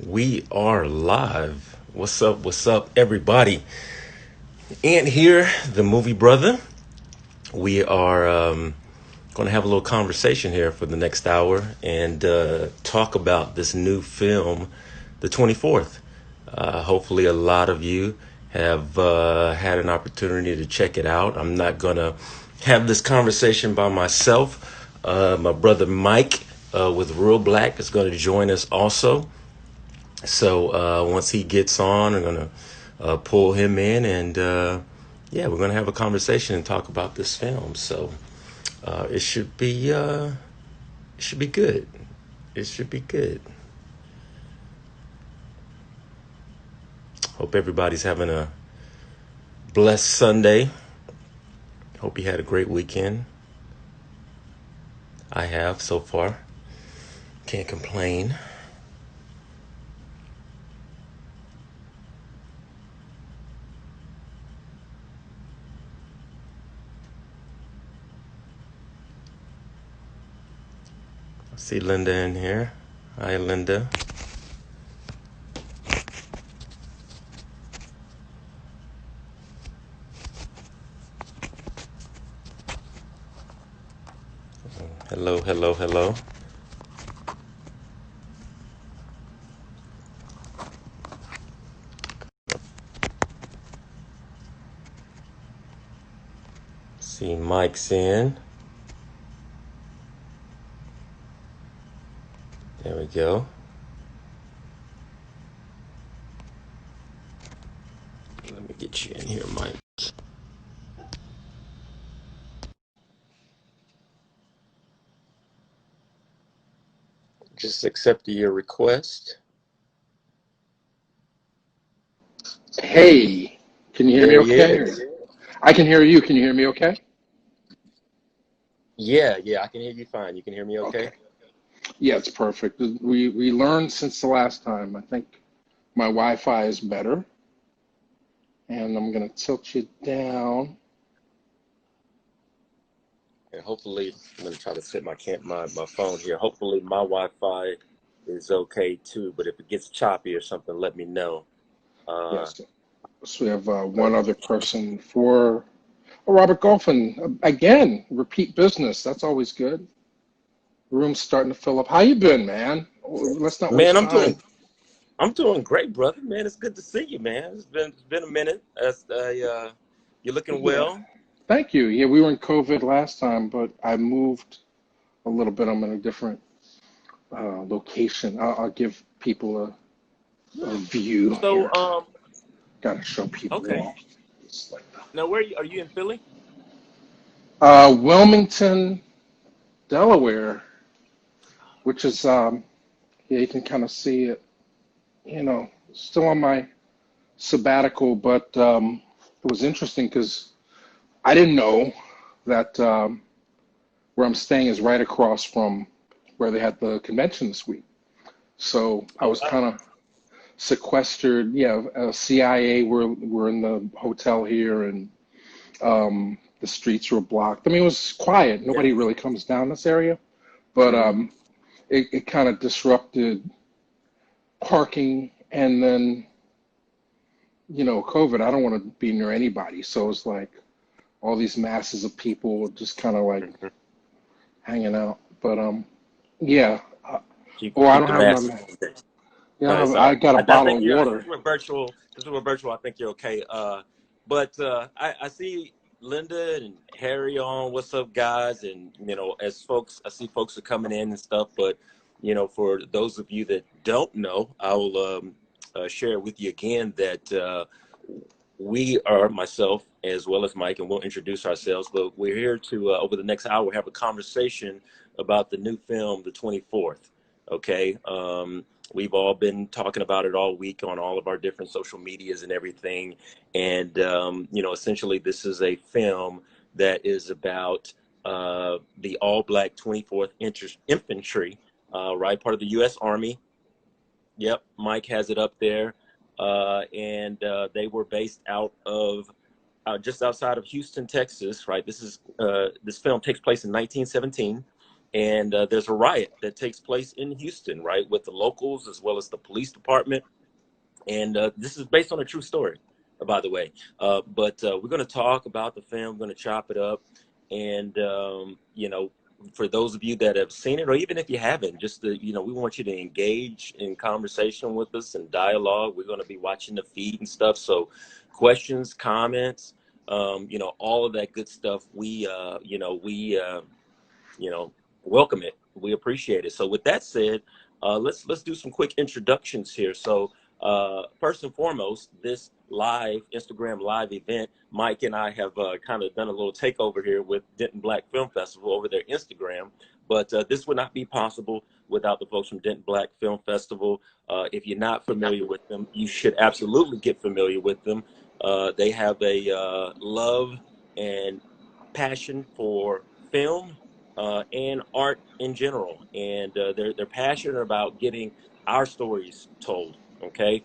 We are live. What's up, everybody? Ant here, the movie brother. We are going to have a little conversation here for the next hour and talk about this new film, the 24th. Hopefully, a lot of you have had an opportunity to check it out. I'm not going to have this conversation by myself. My brother Mike with Real Black is going to join us also. So once he gets on, I'm gonna pull him in, and yeah, we're gonna have a conversation and talk about this film. So it should be good. It should be good. Hope everybody's having a blessed Sunday. Hope you had a great weekend. I have so far. Can't complain. I see Linda in here. Hi, Linda. Hello, hello, hello. See Mike's in. There we go. Let me get you in here, Mike. Just accepted your request. Hey, can you hear me There he okay? is. I can hear you. Can you hear me okay? Yeah, I can hear you fine. You can hear me Okay. okay? Yeah, it's perfect. We learned since the last time. I think my Wi-Fi is better, and I'm gonna tilt you down. And hopefully, I'm gonna try to set my phone here. Hopefully, my Wi-Fi is okay too. But if it gets choppy or something, let me know. Uh, Yes. So we have one other person for Robert Golfin. Again, repeat business. That's always good. Room's starting to fill up. How you been, man? Let's not man, waste time. I'm doing great, brother. Man, it's good to see you, man. It's been a minute. You're looking Yeah. well. Thank you. Yeah, we were in COVID last time, but I moved a little bit. I'm in a different location. I'll give people a view So, here. Gotta show people okay. off. It's like Now, where are you in Philly? Wilmington, Delaware, which is yeah, you can kind of see it. Still on my sabbatical, but it was interesting because I didn't know that where I'm staying is right across from where they had the convention this week. So I Oh, was kind of sequestered. Yeah, CIA were in the hotel here, and the streets were blocked. I mean, it was quiet. yeah. Nobody really comes down this area, but Hmm. it kind of disrupted parking, and then COVID. I don't want to be near anybody, so it's like all these masses of people just kind of like Hmm. hanging out. But yeah. Keep Oh, I keep don't the have my masses. man. Yeah, No, it's all I right. got a I bottle think of you're water. since we're virtual. Since we're virtual, I think you're okay. But I see Linda and Harry on. What's up, guys? And as folks, I see folks are coming in and stuff. But for those of you that don't know, I will share with you again that we are myself as well as Mike, and we'll introduce ourselves. But we're here to over the next hour have a conversation about the new film, The 24th. Okay. We've all been talking about it all week on all of our different social medias and everything. And, essentially, this is a film that is about the all black 24th Infantry, right? Part of the U.S. Army. Yep. Mike has it up there. And they were based out of just outside of Houston, Texas, right? This film takes place in 1917. and there's a riot that takes place in Houston, right, with the locals as well as the police department. And this is based on a true story, by the way. But we're going to talk about the film, we're going to chop it up. And, for those of you that have seen it, or even if you haven't, just we want you to engage in conversation with us and dialogue. We're going to be watching the feed and stuff. So questions, comments, all of that good stuff. We welcome it. We appreciate it. So with that said, let's do some quick introductions here. So first and foremost, this live Instagram live event, Mike and I have kind of done a little takeover here with Denton Black Film Festival over their Instagram. But this would not be possible without the folks from Denton Black Film Festival. If you're not familiar with them, you should absolutely get familiar with them. They have a love and passion for film and art in general, and they're passionate about getting our stories told. Okay,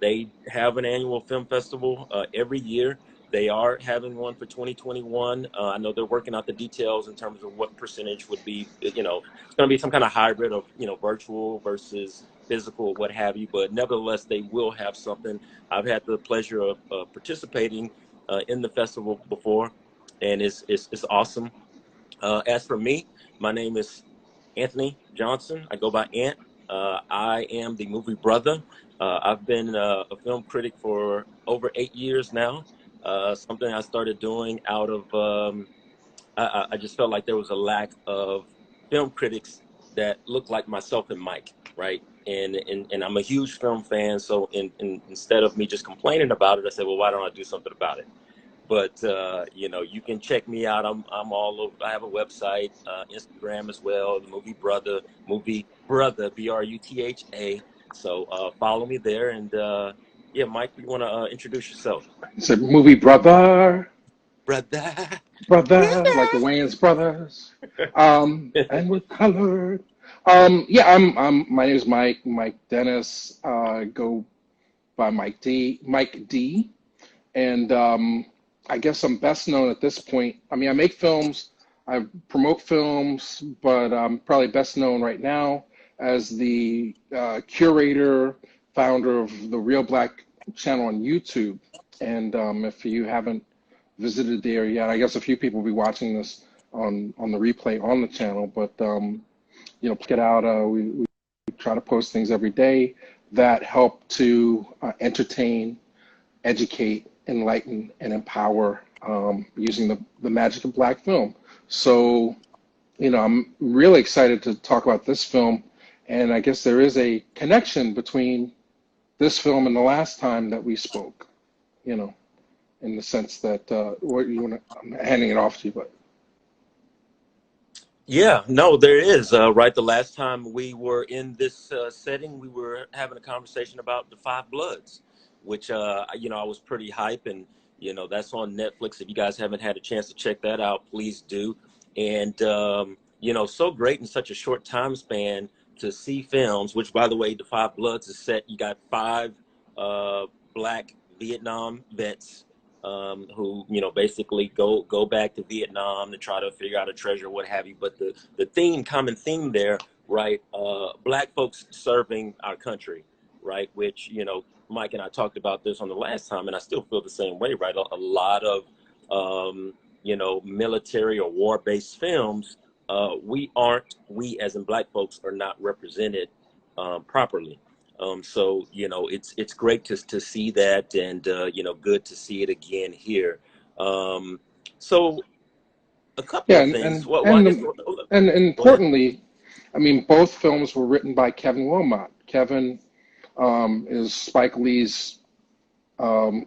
they have an annual film festival every year. They are having one for 2021. I know they're working out the details in terms of what percentage would be. It's going to be some kind of hybrid of virtual versus physical, what have you. But nevertheless, they will have something. I've had the pleasure of participating in the festival before, and it's awesome. As for me, my name is Anthony Johnson. I go by Ant. I am the movie brother. I've been a film critic for over 8 years now. Something I started doing out of, I just felt like there was a lack of film critics that looked like myself and Mike, right? And I'm a huge film fan. So instead of me just complaining about it, I said, well, why don't I do something about it? But you can check me out. I'm all over. I have a website, Instagram as well. The movie brother, Brutha. So follow me there. And yeah, Mike, you want to introduce yourself, It's a movie brother, brother? brother, like the Brother. Wayans brothers. And we're colored. Yeah, my name is Mike Dennis. Go by Mike D. And I guess I'm best known at this point. I mean, I make films, I promote films, but I'm probably best known right now as the curator, founder of the Real Black channel on YouTube. And if you haven't visited there yet, I guess a few people will be watching this on the replay on the channel. But check it out. We try to post things every day that help to entertain, educate, enlighten, and empower using the magic of Black film. So, I'm really excited to talk about this film, and I guess there is a connection between this film and the last time that we spoke, in the sense that what you want to, I'm handing it off to you, but Yeah, no, there is. Right, the last time we were in this setting, we were having a conversation about the Five Bloods, which I was pretty hype, and that's on Netflix. If you guys haven't had a chance to check that out, please do. And so great in such a short time span to see films. Which, by the way, the Five Bloods is set. You got five uh, Black Vietnam vets who basically go back to Vietnam to try to figure out a treasure, what have you. But the common theme there, right? Black folks serving our country, right? Which Mike and I talked about this on the last time, and I still feel the same way, right? A lot of military or war-based films, we as in Black folks are not represented properly. So it's great to see that, and good to see it again here. Um, so a couple yeah, of and things. and Well, I and, guess um, and go ahead. importantly, I mean, both films were written by Kevin Wilmot. Kevin is Spike Lee's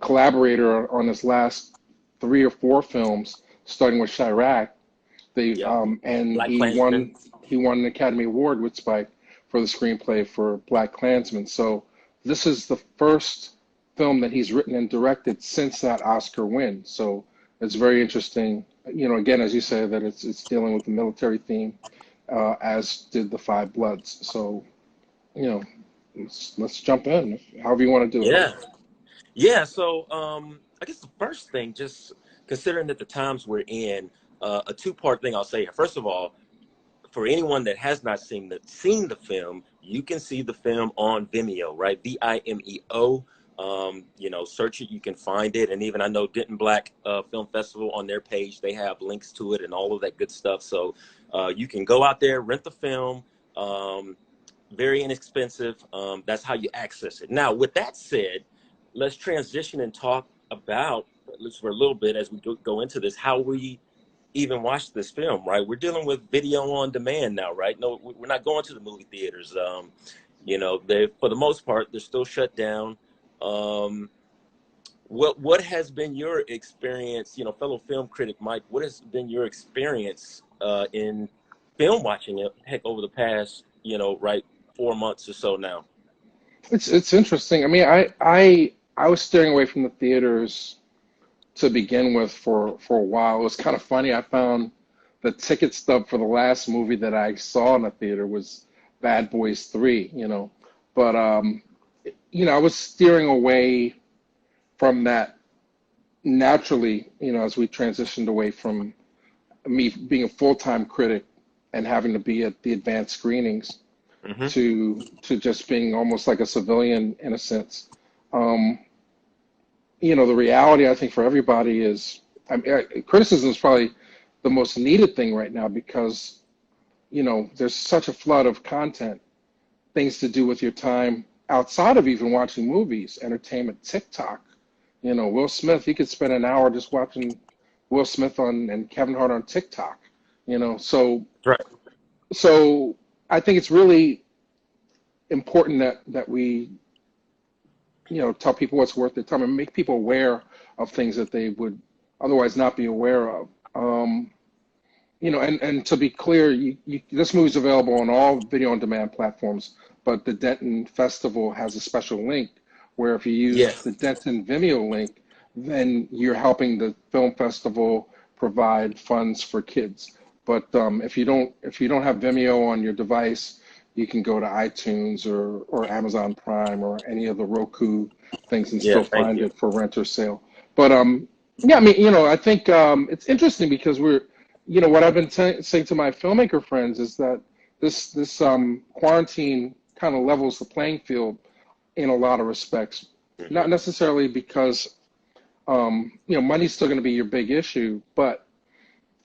collaborator on his last 3 or 4 films, starting with Chirac. They Yep. and Black he Klansman. won an Academy Award with Spike for the screenplay for Black Klansman. So this is the first film that he's written and directed since that Oscar win. So it's very interesting. Again, as you say, that it's dealing with the military theme, as did the Five Bloods. So you know, let's jump in, however you want to do it. Yeah. Yeah. So I guess the first thing, just considering that the times we're in, a two-part thing I'll say here. First of all, for anyone that has not seen the film, you can see the film on Vimeo, right? Vimeo. You know, search it, you can find it. And even I know Denton Black Film Festival on their page, they have links to it and all of that good stuff. So you can go out there, rent the film. Very inexpensive. That's how you access it. Now, with that said, let's transition and talk about, at least for a little bit as we go into this, how we even watch this film, right? We're dealing with video on demand now, right? No, we're not going to the movie theaters. You know, they, for the most part, they're still shut down. What has been your experience, you know, fellow film critic Mike, what has been your experience in film watching it, heck, over the past, you know, right, 4 months or so now? It's interesting. I mean, I was steering away from the theaters to begin with for a while. It was kind of funny. I found the ticket stub for the last movie that I saw in the theater was Bad Boys 3, you know. But you know, I was steering away from that naturally, you know, as we transitioned away from me being a full-time critic and having to be at the advanced screenings Hmm. to just being almost like a civilian in a sense. Um, you know, the reality I think for everybody is, I mean, criticism is probably the most needed thing right now because, you know, there's such a flood of content, things to do with your time outside of even watching movies, entertainment, TikTok. You know, Will Smith, you could spend an hour just watching Will Smith on and Kevin Hart on TikTok. You know, Right. so I think it's really important that we, you know, tell people what's worth their time and make people aware of things that they would otherwise not be aware of. You know, and to be clear, this movie's available on all video on demand platforms, but the Denton Festival has a special link where if you use the Yes. Denton Vimeo link, then you're helping the film festival provide funds for kids. But if you don't have Vimeo on your device, you can go to iTunes or Amazon Prime or any of the Roku things and Yeah. still Thank find you. it for rent or sale. But yeah, I mean, you know, I think it's interesting because you know, what I've been saying to my filmmaker friends is that this quarantine kind of levels the playing field in a lot of respects. Hmm. Not necessarily because you know, money's still going to be your big issue, but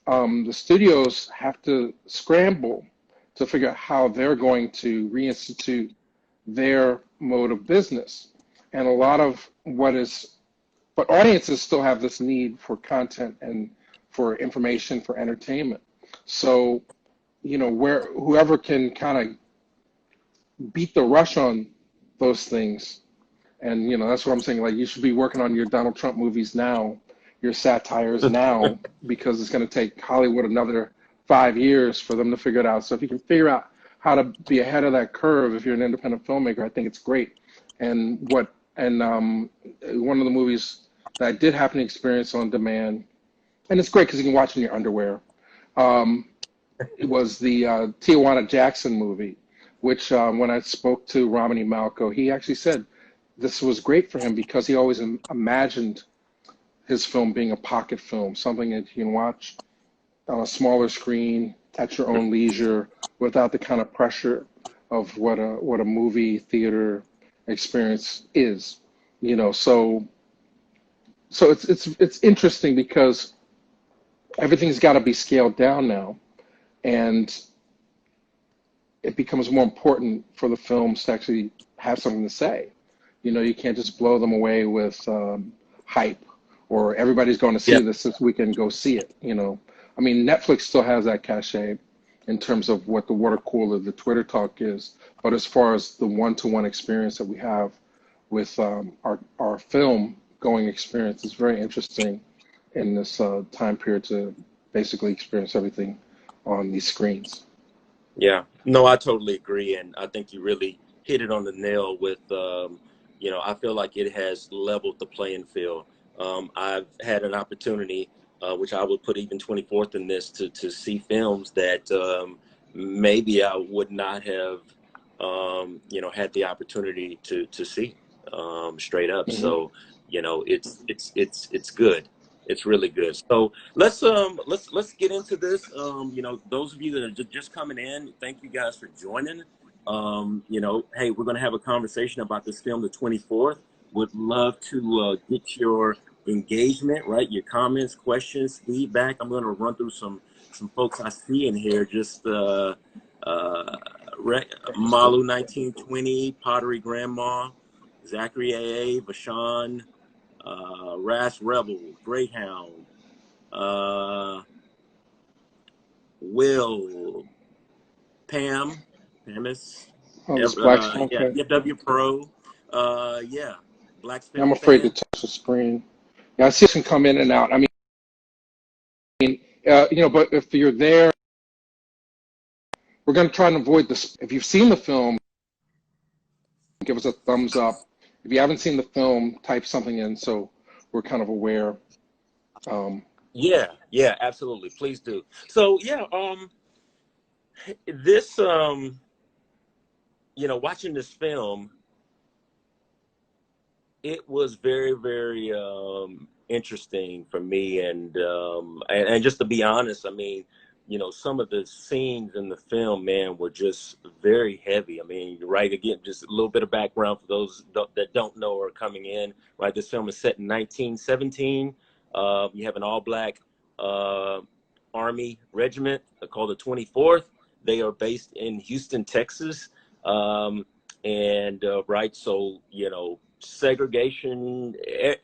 the studios have to scramble to figure out how they're going to reinstitute their mode of business. And a lot of but audiences still have this need for content and for information, for entertainment. So, you know, whoever can kind of beat the rush on those things, and you know, that's what I'm saying. Like, you should be working on your Donald Trump movies now, your satires now, because it's going to take Hollywood another 5 years for them to figure it out. So if you can figure out how to be ahead of that curve, if you're an independent filmmaker, I think it's great. And one of the movies that I did happen to experience on demand, and it's great because you can watch in your underwear. Um, it was the Tijuana Jackson movie, which when I spoke to Romany Malco, he actually said this was great for him because he always imagined his film being a pocket film, something that you can watch on a smaller screen at your own leisure without the kind of pressure of what a movie theater experience is. You know, so it's interesting because everything's got to be scaled down now, and it becomes more important for the films to actually have something to say. You know, you can't just blow them away with hype or everybody's going to Yeah. see this weekend, go see it. You know, I mean, Netflix still has that cachet in terms of what the water cooler, the Twitter talk is. But as far as the one-to-one experience that we have with our film going experience, it's very interesting in this time period to basically experience everything on these screens. Yeah, no, I totally agree, and I think you really hit it on the nail with, you know, I feel like it has leveled the playing field. I've had an opportunity, which I would put even 24th in this, to see films that maybe I would not have, you know, had the opportunity to see straight up. Hmm. So, you know, it's good. It's really good. So let's get into this. Those of you that are just coming in, thank you guys for joining. Hey, we're gonna have a conversation about this film, the 24th. Would love to get your engagement, right? Your comments, questions, feedback. I'm gonna run through some folks I see in here. Just uh, Malu 1920, Pottery Grandma, Zachary AA, Vashawn, Ras Rebel, Greyhound, uh, Will, Pam, Pamis, Oh, this black screen. yeah, Okay. FW Pro, yeah, Black I'm Film afraid to Fan. touch the screen. Yeah, I see it can come in and out. I mean, but if you're there, we're going to try and avoid this. If you've seen the film, give us a thumbs up. If you haven't seen the film, type something in so we're kind of aware. Yeah, absolutely. Please do. So yeah, this watching this film, it was very, very interesting for me, and just to be honest, I mean, some of the scenes in the film, man, were just very heavy. I mean, right, again, just a little bit of background for those that don't know or are coming in. Right, this film is set in 1917. You have an all-black uh, Army regiment called the 24th. They are based in Houston, Texas. And right, so segregation,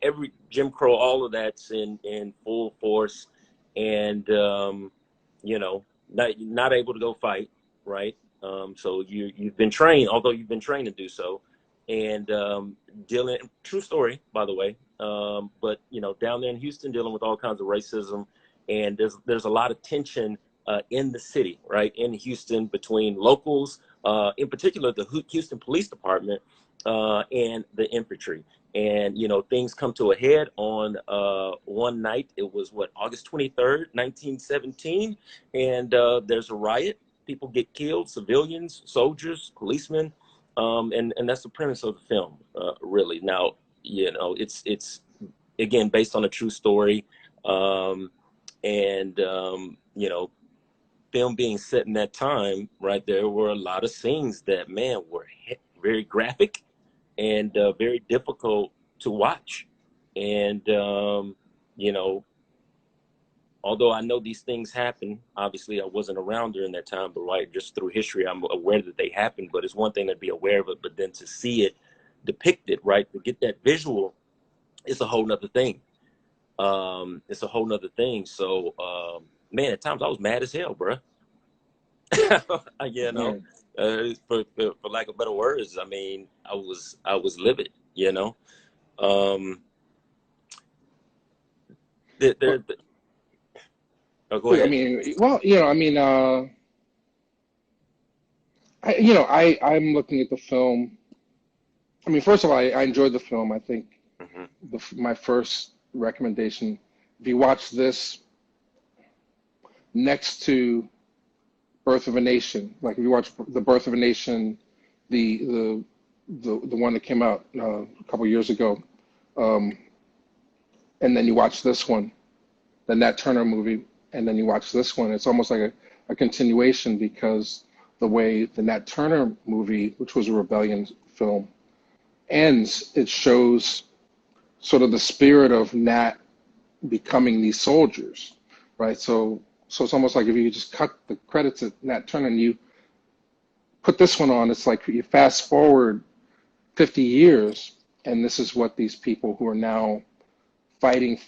every Jim Crow, all of that's in full force, and not able to go fight, right? So you've been trained, although you've been trained to do so, and dealing, true story, by the way. But down there in Houston, dealing with all kinds of racism, and there's a lot of tension in the city, right, in Houston, between locals, in particular the Houston Police Department, and the infantry. And things come to a head on one night. It was August 23rd, 1917, and there's a riot. People get killed, civilians, soldiers, policemen, and that's the premise of the film, really. Now, it's again based on a true story, and film being set in that time, right? There were a lot of scenes that, man, were very graphic and very difficult to watch. And you know, although I know these things happen, obviously I wasn't around during that time, but right, just through history, I'm aware that they happened. But it's one thing to be aware of it, but then to see it depicted, right, to get that visual, it's a whole nother thing. It's a whole nother thing. So, man, at times I was mad as hell, bro. you know, Right. for lack of better words, I mean, I was livid. Um, there, Well, there, oh, go I ahead. mean, well, I'm looking at the film. I mean, first of all, I enjoyed the film. I think Hmm. my first recommendation, if you watch this next to Birth of a Nation, like if you watch The Birth of a Nation, the the the one that came out a couple years ago, um, and then you watch this one, the Nat Turner movie, and then you watch this one, it's almost like a continuation because the way the Nat Turner movie, which was a rebellion film, ends, it shows sort of the spirit of Nat becoming these soldiers, right? So it's almost like if you just cut the credits at Nat Turner and you put this one on, it's like you fast forward 50 years, and this is what these people who are now fighting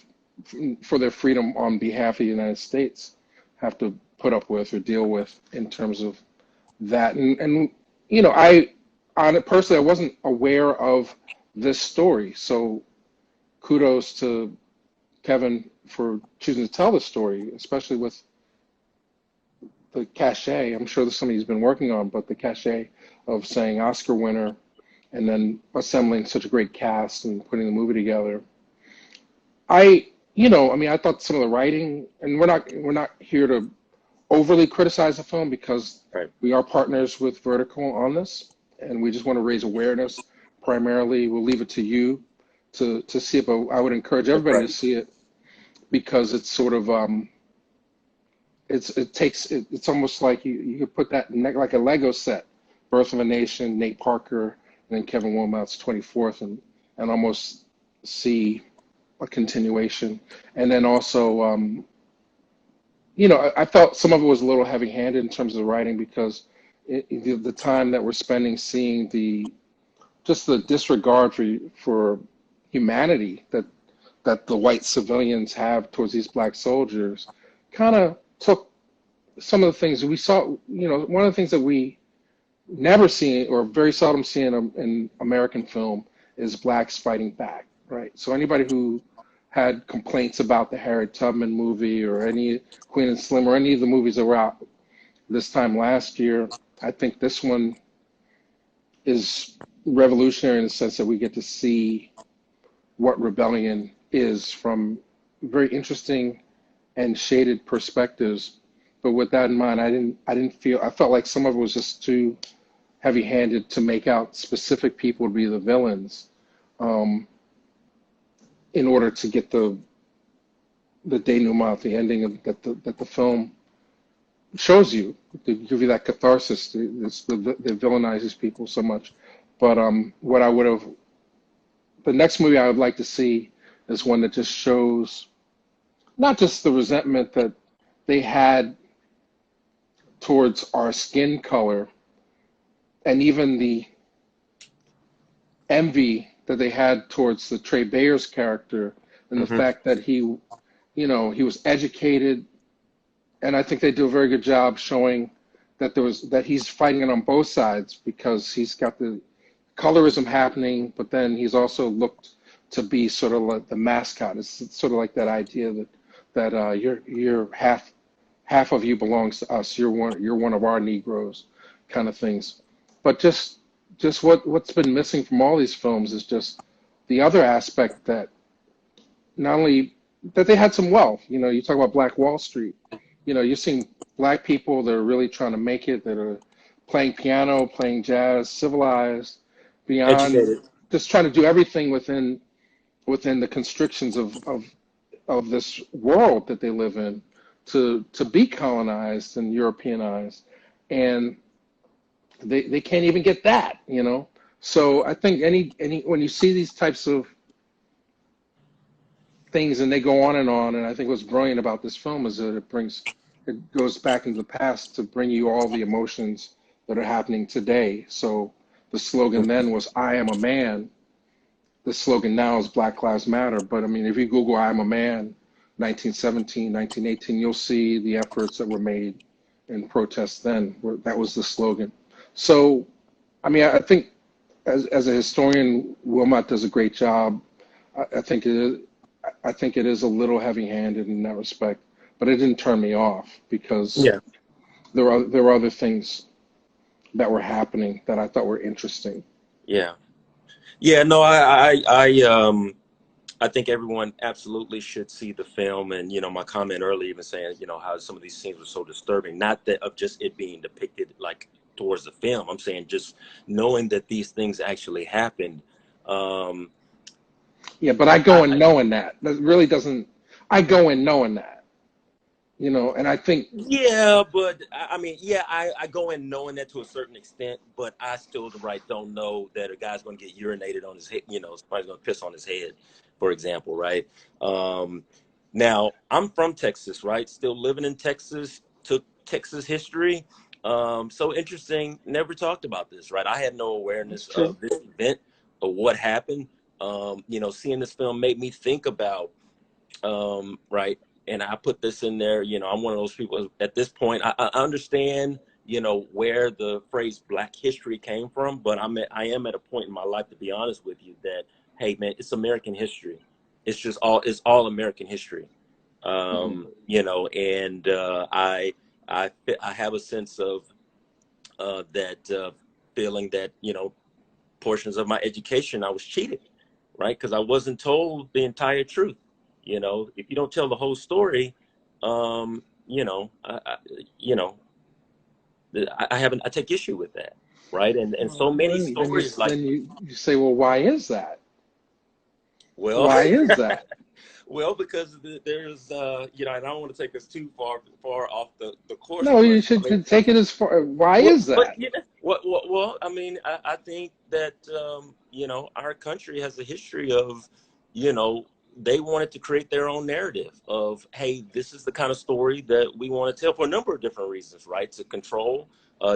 for their freedom on behalf of the United States have to put up with or deal with in terms of that. And on it personally, I wasn't aware of this story. So kudos to Kevin for choosing to tell the story, especially with the cachet. I'm sure there's something he's been working on, but the cachet of saying Oscar winner and then assembling such a great cast and putting the movie together. I mean, I thought some of the writing, and we're not here to overly criticize the film because Right. we are partners with Vertical on this, and we just want to raise awareness. Primarily, we'll leave it to you to see it, but I would encourage That's everybody to right. see it because it's sort of it's almost like you could put that like a Lego set, Birth of a Nation, Nate Parker, and then Kevin Wilmot's 24th, and almost see a continuation. And then also, I felt some of it was a little heavy-handed in terms of the writing because the time that we're spending seeing just the disregard for humanity that the white civilians have towards these black soldiers kind of took some of the things we saw. One of the things that we never see or very seldom see in American film is blacks fighting back, right? So anybody who had complaints about the Harriet Tubman movie or any Queen and Slim or any of the movies that were out this time last year, I think this one is revolutionary in the sense that we get to see what rebellion is from very interesting and shaded perspectives. But with that in mind, I felt like some of it was just too heavy-handed to make out specific people to be the villains, in order to get the denouement, the ending that the film shows you, to give you that catharsis. They villainize these people so much. But the next movie I would like to see is one that just shows not just the resentment that they had towards our skin color, and even the envy that they had towards the Trey Bayers character, and the fact that he was educated, and I think they do a very good job showing that he's fighting it on both sides because he's got the colorism happening, but then he's also looked to be sort of like the mascot. It's sort of like that idea that you're half of you belongs to us. You're one of our Negroes, kind of things. But just what's been missing from all these films is just the other aspect that not only that they had some wealth. You talk about Black Wall Street. You're seeing black people that are really trying to make it, that are playing piano, playing jazz, civilized, beyond Educated. just trying to do everything within the constrictions of this world that they live in to be colonized and Europeanized, and they can't even get that. So I think any when you see these types of things and they go on, and I think what's brilliant about this film is that it goes back into the past to bring you all the emotions that are happening today. So the slogan then was "I am a man." The slogan now is Black Lives Matter. But I mean, if you Google "I am a man," 1917, 1918, you'll see the efforts that were made in protest then. That was the slogan. So, I mean, I think as a historian, Wilmot does a great job. I think it is a little heavy-handed in that respect, but it didn't turn me off because Yeah. there were other things that were happening that I thought were interesting. Yeah. Yeah. No, I think everyone absolutely should see the film. And, my comment earlier even saying, how some of these scenes were so disturbing, not that of just it being depicted like towards the film. I'm saying just knowing that these things actually happened. Um, Yeah, but I go in knowing that. That really doesn't. I go in knowing that, and I think Yeah, but I mean, yeah, I go in knowing that to a certain extent, but I still don't know that a guy's going to get urinated on his head, somebody's going to piss on his head, for example, right? Um, Now, I'm from Texas, right? Still living in Texas, took Texas history. So interesting, never talked about this, right? I had no it's awareness true. of this event or what happened. Seeing this film made me think about right. And I put this in there, I'm one of those people at this point, I understand, where the phrase Black history came from, but I am at a point in my life, to be honest with you, that, hey man, it's American history. It's all American history. Hmm. And I have a sense of that feeling that, portions of my education, I was cheated, right? Because I wasn't told the entire truth. If you don't tell the whole story, you know, I take issue with that, right? And so Well, many then stories like, you say, well, why is that? well, Why is that? Well, because there's, and I don't want to take us too far off the course, No, but you I mean, should take it as far. Why well, is but that? yeah, well, I mean, I think that our country has a history of, you know, they wanted to create their own narrative of, hey, this is the kind of story that we want to tell for a number of different reasons, right? To control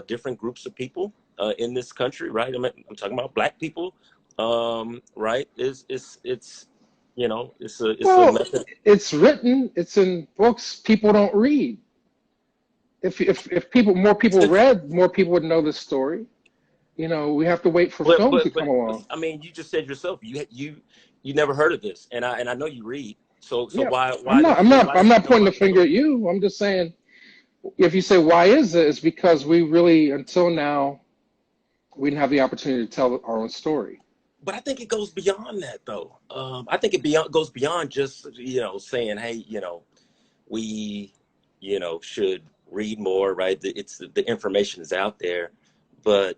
different groups of people in this country, right? I'm talking about Black people, right? It's it's a Well, method. it's written, it's in books. People don't read. If more people read, more people would know this story. We have to wait for But film to but come but along. I mean, you just said yourself you never heard of this, and I know you read. So Yeah, why don't why I'm don't you not know pointing about the the finger at story? you. I'm just saying, if you say why is it, it's because we really, until now, we didn't have the opportunity to tell our own story. But I think it goes beyond that, though. I think it goes beyond just saying, hey, we should read more, right? It's the information is out there, but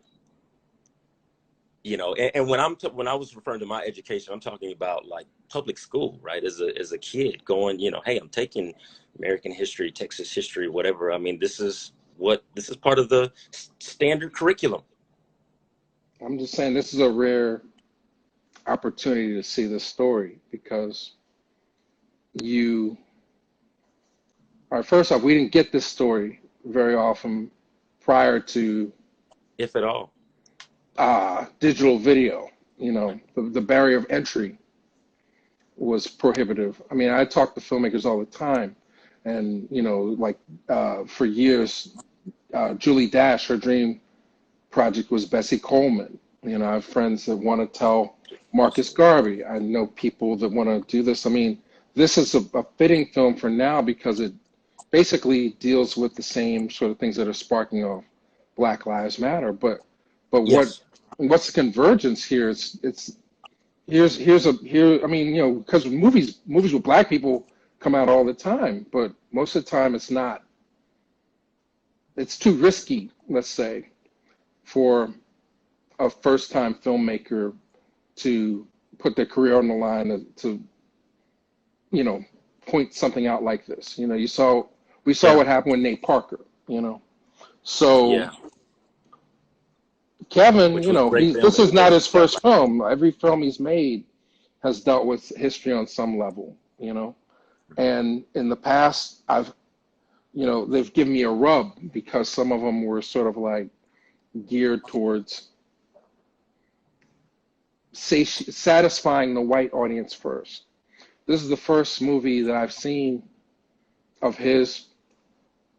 and when I was referring to my education, I'm talking about like public school, right? As a kid going, hey, I'm taking American history, Texas history, whatever. I mean, this is part of the standard curriculum. I'm just saying this is a rare opportunity to see this story because you, all right, first off, we didn't get this story very often prior to If at all. digital video. The barrier of entry was prohibitive. I mean, I talk to filmmakers all the time, and like for years, Julie Dash, her dream project was Bessie Coleman. I have friends that want to tell Marcus Garvey. I know people that want to do this. I mean, this is a fitting film for now because it basically deals with the same sort of things that are sparking off Black Lives Matter. But Yes. what's the convergence here? It's here. I mean, because movies with Black people come out all the time, but most of the time it's not. It's too risky, let's say, for a first-time filmmaker to put their career on the line to you know point something out like this. We saw Yeah. what happened with Nate Parker. So Yeah. Kevin, Which was a great film. this It is was great not film. his first film. Every film he's made has dealt with history on some level. And in the past, they've given me a rub because some of them were sort of like geared towards satisfying the white audience first. This is the first movie that I've seen of his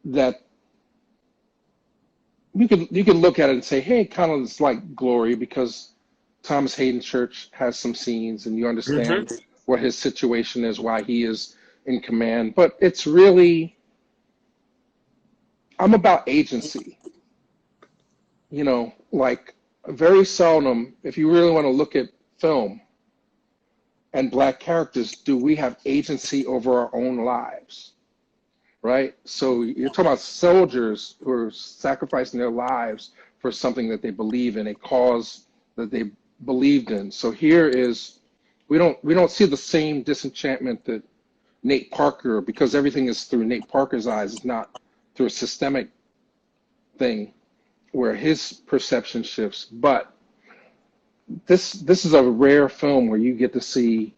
that you could look at it and say, hey, kind of it's like Glory because Thomas Hayden Church has some scenes and you understand Hmm. what his situation is, why he is in command. But it's really, I'm about agency. Like very seldom, if you really want to look at film and Black characters, do we have agency over our own lives, right? So you're talking about soldiers who are sacrificing their lives for something that they believe in, a cause that they believed in. So here is, we don't see the same disenchantment that Nate Parker, because everything is through Nate Parker's eyes, it's not through a systemic thing where his perception shifts. But this is a rare film where you get to see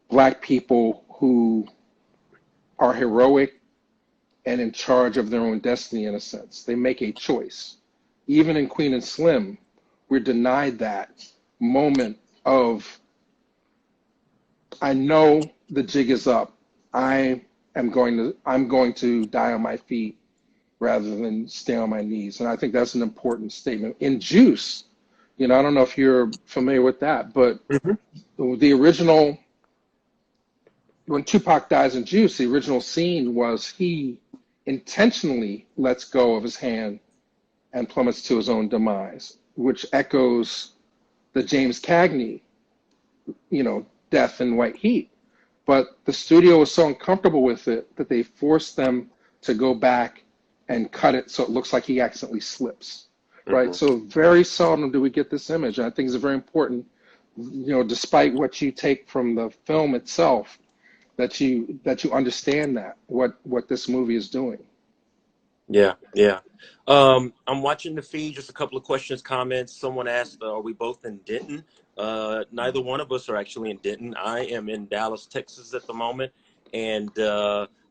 Black people who are heroic and in charge of their own destiny in a sense. They make a choice. Even in Queen and Slim, we're denied that moment of, I know the jig is up. I'm going to die on my feet rather than stay on my knees. And I think that's an important statement. In Juice, I don't know if you're familiar with that, but Hmm. the original, when Tupac dies in Juice, the original scene was he intentionally lets go of his hand and plummets to his own demise, which echoes the James Cagney, death in White Heat. But the studio was so uncomfortable with it that they forced them to go back and cut it so it looks like he accidentally slips, right? Hmm. So very seldom do we get this image. And I think it's very important, despite what you take from the film itself, that you understand that what this movie is doing. Yeah, yeah. I'm watching the feed. Just a couple of questions, comments. Someone asked, "Are we both in Denton?" Neither one of us are actually in Denton. I am in Dallas, Texas at the moment, and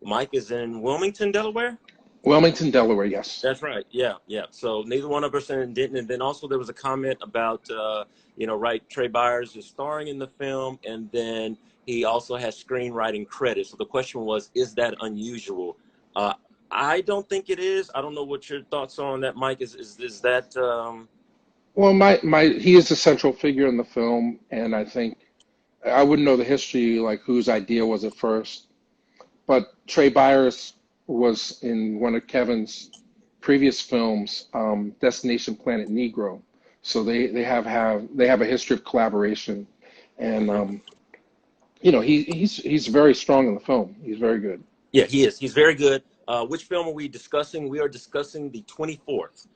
Mike is in Wilmington, Delaware. Wilmington, Delaware, yes. That's right. Yeah, yeah. So neither one of us are in Denton. And then also there was a comment about, right, Trey Byers is starring in the film, and then he also has screenwriting credit. So the question was, is that unusual? Uh, I don't think it is. I don't know what your thoughts are on that, Mike. Is that? Well, my he is the central figure in the film, and I think I wouldn't know the history, like whose idea was it first. But Trey Byers was in one of Kevin's previous films, Destination Planet Negro. So they have a history of collaboration, and Mhm. he's very strong in the film. He's very good. Yeah, he is. He's very good. Which film are we discussing? We are discussing the 24th.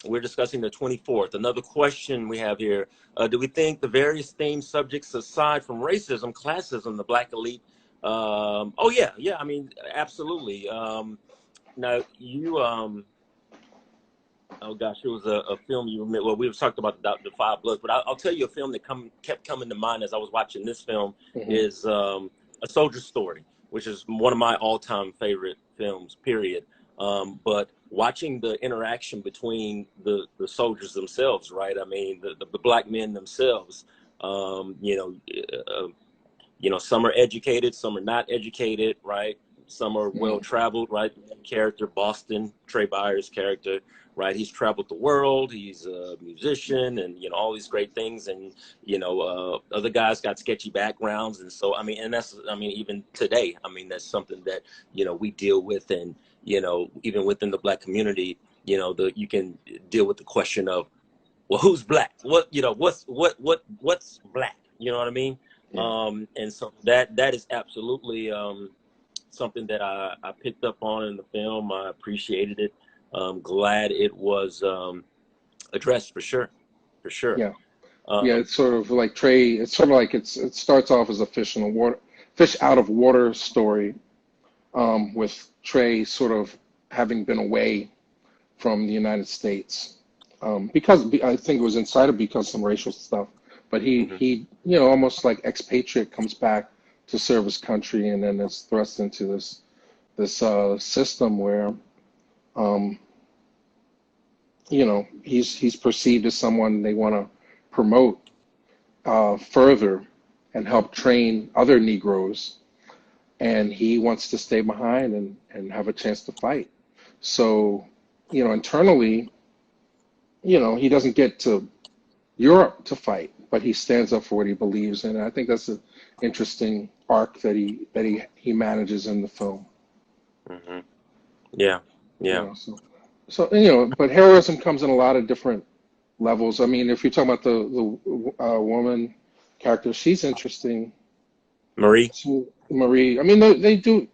We're discussing the 24th. Another question we have here. Do we think the various themed subjects aside from racism, classism, the black elite? Oh, yeah. Yeah. I mean, absolutely. Now, oh gosh, it was a film you remember. Well, we've talked about the Five Bloods, but I'll tell you a film that kept coming to mind as I was watching this film Hmm. is A Soldier's Story, which is one of my all-time favorite films, period. But watching the interaction between the soldiers themselves, right? I mean, the black men themselves, um, you know, some are educated, some are not educated, right? Some are well Hmm. traveled, right? Character Boston, Trey Byers' character, right? He's traveled the world. He's a musician, and all these great things. And other guys got sketchy backgrounds, and so and even today, that's something that we deal with, and even within the black community, you can deal with the question of, well, who's black? What's black? You know what I mean? Yeah. And so that is absolutely something that I picked up on in the film. I appreciated it. Glad it was addressed for sure, for sure. Yeah. Yeah, Um, it's sort of like Trey. It's sort of like it starts off as a fish out of water story, with Trey sort of having been away from the United States, because I think it was incited because some racial stuff. But he mhm. he almost like expatriate comes back to serve his country, and then is thrust into this system where um, he's perceived as someone they want to promote further and help train other Negroes, and he wants to stay behind and have a chance to fight. So, internally, he doesn't get to Europe to fight, but he stands up for what he believes in. And I think that's an interesting arc that he manages in the film. Mhm. Yeah, You yeah. know, so but heroism comes in a lot of different levels. I mean, if you're talking about the woman character, she's interesting. Marie. Marie. I mean, they do.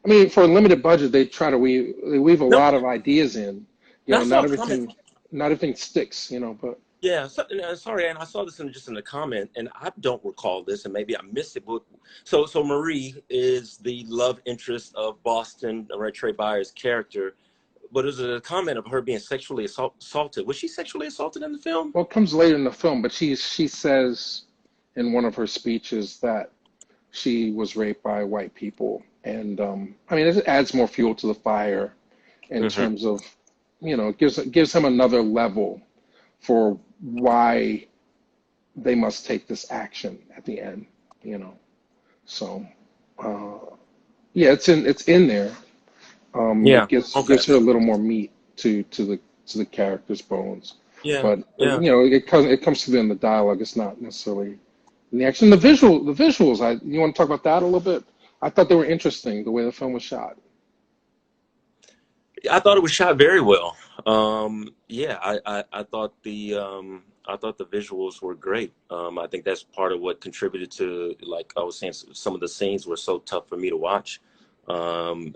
I mean, for a limited budget, they weave a No, lot of ideas in. I saw Not a comment. everything sticks. But Yeah, so, sorry, and I saw this just in the comment, and I don't recall this, and maybe I missed it. But so Marie is the love interest of Boston, Trey Byers' character. But there's a comment of her being sexually assaulted. Was she sexually assaulted in the film? well, it comes later in the film. But she says in one of her speeches that she was raped by white people, and I mean, it adds more fuel to the fire in Hmm. terms of it gives him another level for why they must take this action at the end. You know. So, uh, yeah, it's in there. It Yeah. Okay. gives her a little more meat to the character's bones, Yeah. but Yeah. it comes through in the dialogue. It's not necessarily in the action. The visuals. You want to talk about that a little bit? I thought they were interesting the way the film was shot. I thought it was shot very well. Yeah, I thought the visuals were great. I think that's part of what contributed to, like I was saying, some of the scenes were so tough for me to watch,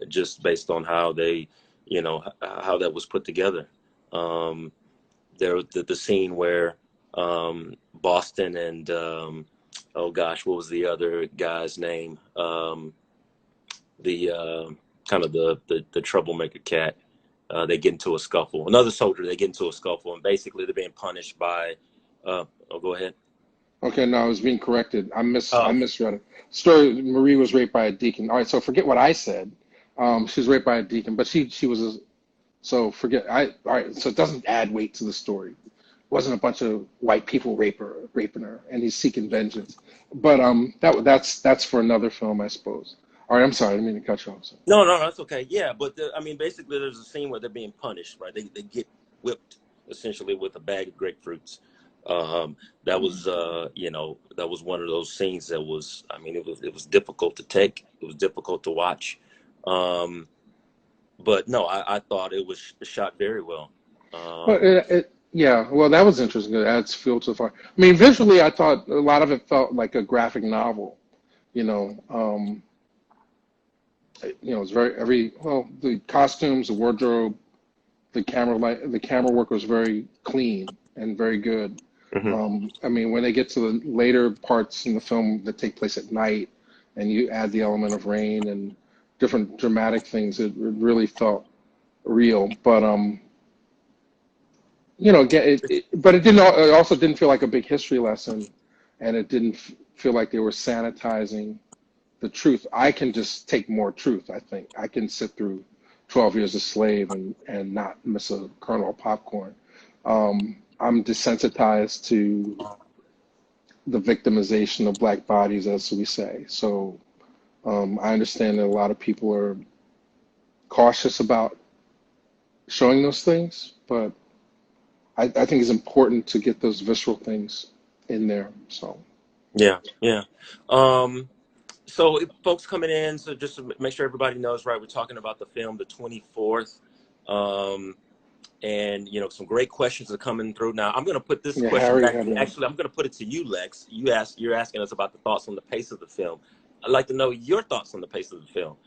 just based on how how that was put together. Um, the scene where Boston and oh gosh, what was the other guy's name? The kind of the troublemaker cat. They get into a scuffle. Another soldier, they get into a scuffle, and basically they're being punished by. Oh, go ahead. Okay, no, I was being corrected. I Oh, misread it. Story: Marie was raped by a deacon. All right, so forget what I said. She was raped by a deacon, but she was so forget. All right, so it doesn't add weight to the story. It wasn't a bunch of white people raping her, and he's seeking vengeance. But that's for another film, I suppose. All right, I'm sorry, I didn't mean to cut you off. no, no, that's okay. Yeah, but I mean, basically, there's a scene where they're being punished, right? They get whipped essentially with a bag of grapefruits. That was, that was one of those scenes that was. I mean, it was difficult to take. It was difficult to watch. Um, but no, I thought it was shot very well. Well, Um, yeah, well, that was interesting. It adds fuel to the fire. I mean, visually, I thought a lot of it felt like a graphic novel. You know, it's the costumes, the wardrobe, the camera work was very clean and very good. mhm. I mean, when they get to the later parts in the film that take place at night, and you add the element of rain and different dramatic things, it really felt real. But but it didn't. It also didn't feel like a big history lesson, and it didn't feel like they were sanitizing the truth. I can just take more truth. I think I can sit through 12 Years a Slave and not miss a kernel of popcorn. I'm desensitized to the victimization of black bodies, as we say. So I understand that a lot of people are cautious about showing those things, but I think it's important to get those visceral things in there. So Yeah, yeah. Um, so if folks coming in, so just to make sure everybody knows, right? We're talking about the film, the 24th. Um, and some great questions are coming through. Now I'm going to put this yeah, question Harry back. had one. Actually, I'm going to put it to you, Lex. You're asking us about the thoughts on the pace of the film. I'd like to know your thoughts on the pace of the film.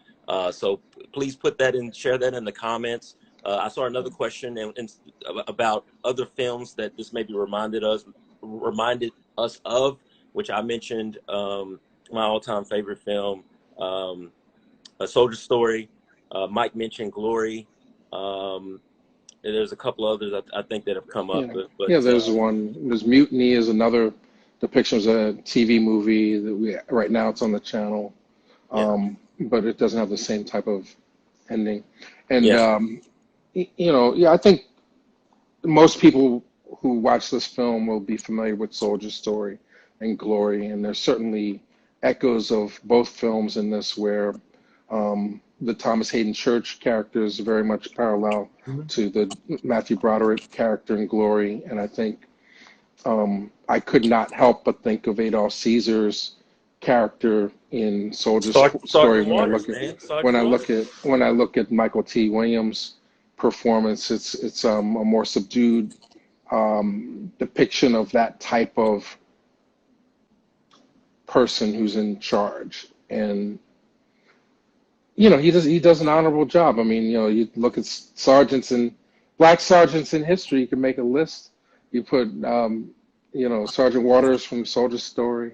So please put that in, share that in the comments. I saw another question about other films that this maybe reminded us of, which I mentioned. My all-time favorite film, um, A Soldier Story. Mike mentioned Glory. Um, and there's a couple others I think that have come up, Yeah, but yeah. There's one. There's Mutiny is another depiction of a TV movie that we right now it's on the channel, yeah, but it doesn't have the same type of ending. And yeah, yeah, I think most people who watch this film will be familiar with Soldier Story and Glory, and there's certainly echoes of both films in this where the Thomas Hayden Church character is very much parallel Mhm. to the Matthew Broderick character in Glory, and I think I could not help but think of Adolph Caesar's character in Story Sergeant Waters, man, Sergeant Waters. when I look at Michael T. Williams' performance. It's a more subdued depiction of that type of person who's in charge, and he does an honorable job. I mean, you look at black sergeants in history. You can make a list. You put Sergeant Waters from Soldier Story,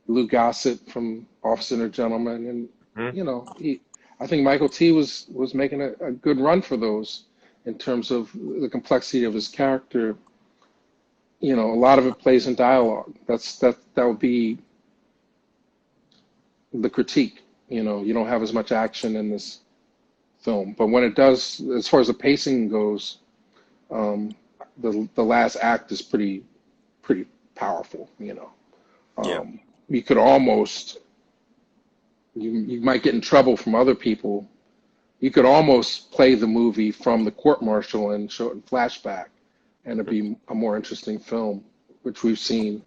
Lou Gossett from Officer and a Gentleman, and Mhm. I think Michael T was making a good run for those in terms of the complexity of his character. A lot of it plays in dialogue. That would be the critique. You don't have as much action in this film, but when it does, as far as the pacing goes, um, the last act is pretty powerful. Yeah, You could almost you might get in trouble from other people. You could almost play the movie from the court martial and show it in flashback, and it'd be a more interesting film, which we've seen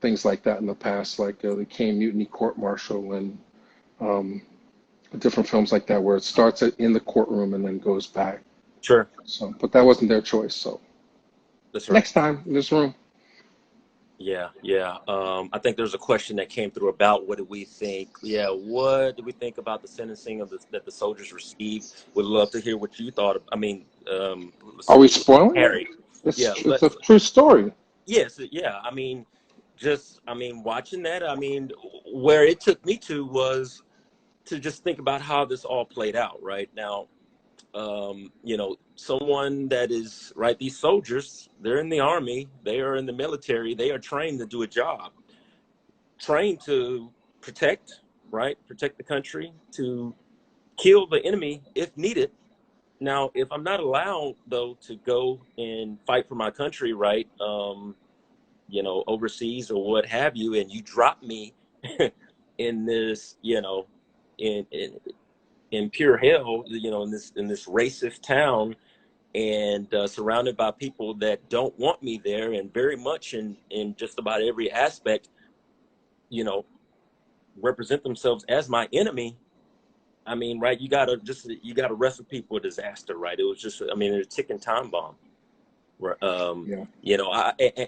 things like that in the past, like the Kane Mutiny court martial and um, different films like that, where it starts in the courtroom and then goes back. sure, So, but that wasn't their choice. So that's right. next time in this room, Yeah, yeah. I think there's a question that came through about what do we think? Yeah, what do we think about the sentencing that the soldiers received? Would love to hear what you thought. I mean, let's are see, we spoiling it? Harry. It's Yeah, it's a true story. yes, yeah. I mean, just, I mean, watching that, I mean, where it took me to was to just think about how this all played out right now. Someone that is right, these soldiers, they're in the army, they are in the military, they are trained to do a job, trained to protect, right? Protect the country, to kill the enemy if needed. Now, if I'm not allowed though to go and fight for my country, right? Overseas or what have you, and you drop me in this, in pure hell, in this racist town, and surrounded by people that don't want me there, and very much in just about every aspect, you know, represent themselves as my enemy. I mean, right? You gotta recipe for disaster, right? It was just, I mean, a ticking time bomb. Right. Yeah.